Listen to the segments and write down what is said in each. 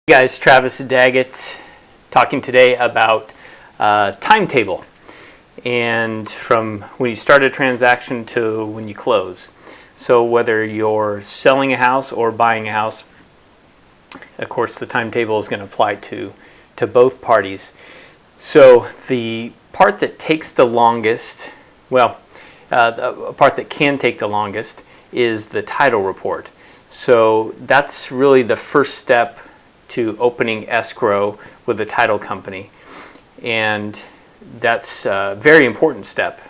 Hey guys, Travis Daggett talking today about timetable, and from when you start a transaction to when you close. So whether you're selling a house or buying a house, of course the timetable is going to apply to both parties. So the part that takes the longest, the part that can take the longest is the title report. So that's really the first step to opening escrow with the title company, and that's a very important step,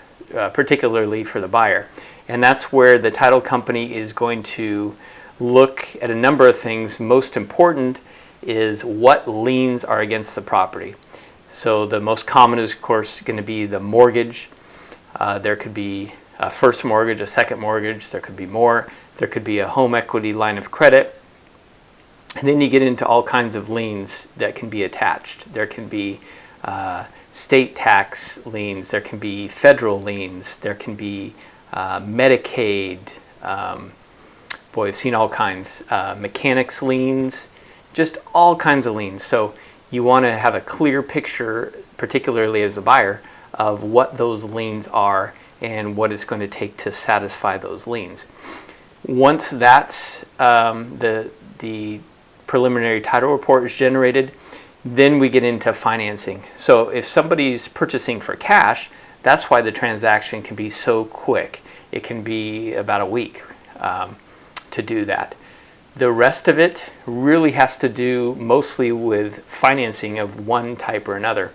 particularly for the buyer. And that's where the title company is going to look at a number of things. Most important is what liens are against the property. So the most common is, of course, going to be the mortgage. There could be a first mortgage, a second mortgage, there could be more. There could be a home equity line of credit. And then you get into all kinds of liens that can be attached. There can be state tax liens, there can be federal liens, there can be Medicaid, I've seen all kinds, mechanics liens, just all kinds of liens. So you want to have a clear picture, particularly as the buyer, of what those liens are and what it's going to take to satisfy those liens. Once that's the preliminary title report is generated, then we get into financing. So if somebody's purchasing for cash, that's why the transaction can be so quick. It can be about a week to do that. The rest of it really has to do mostly with financing of one type or another.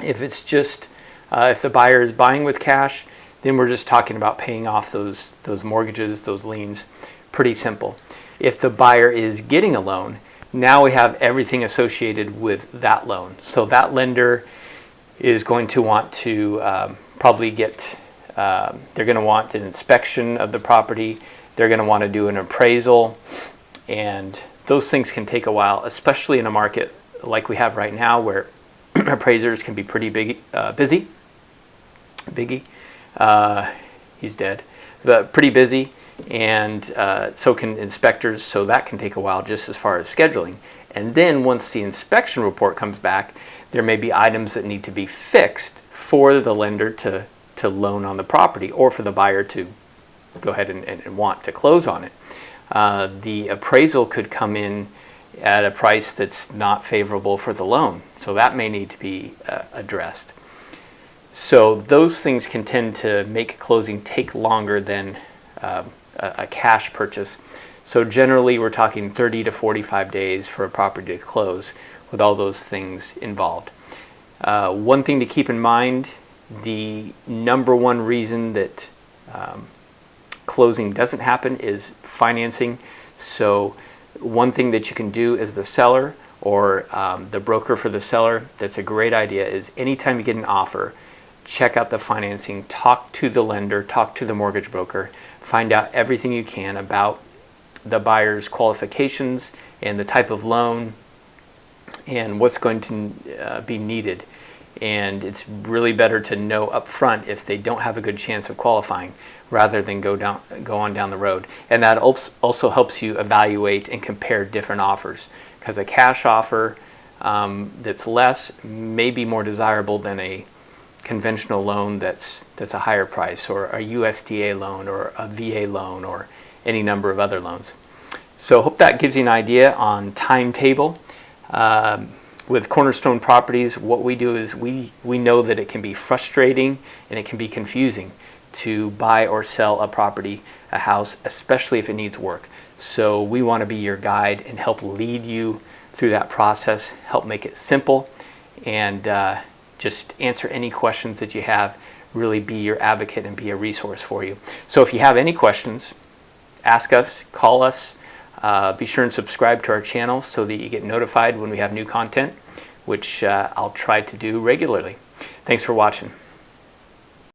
If it's just, if the buyer is buying with cash, then we're just talking about paying off those mortgages, those liens. Pretty simple. If the buyer is getting a loan, now we have everything associated with that loan. So that lender is going to want to probably get, they're going to want an inspection of the property. They're going to want to do an appraisal, and those things can take a while, especially in a market like we have right now where appraisers can be pretty busy. He's dead, but pretty busy. And so can inspectors, so that can take a while just as far as scheduling. And then once the inspection report comes back, there may be items that need to be fixed for the lender to loan on the property, or for the buyer to go ahead and want to close on it. The appraisal could come in at a price that's not favorable for the loan, so that may need to be addressed. So those things can tend to make closing take longer than a cash purchase. So generally we're talking 30 to 45 days for a property to close with all those things involved. One thing to keep in mind, the number one reason that closing doesn't happen is financing. So one thing that you can do as the seller or the broker for the seller, that's a great idea, is anytime you get an offer, check out the financing, talk to the lender, talk to the mortgage broker, find out everything you can about the buyer's qualifications and the type of loan and what's going to be needed. And it's really better to know up front if they don't have a good chance of qualifying rather than go on down the road. And that also helps you evaluate and compare different offers, because a cash offer that's less may be more desirable than a conventional loan that's a higher price, or a USDA loan, or a VA loan, or any number of other loans. So hope that gives you an idea on timetable. With Cornerstone Properties, what we do is we know that it can be frustrating and it can be confusing to buy or sell a property, a house, especially if it needs work. So we want to be your guide and help lead you through that process, help make it simple, and just answer any questions that you have, really be your advocate and be a resource for you. So if you have any questions, ask us, call us, be sure and subscribe to our channel so that you get notified when we have new content, which I'll try to do regularly. Thanks for watching.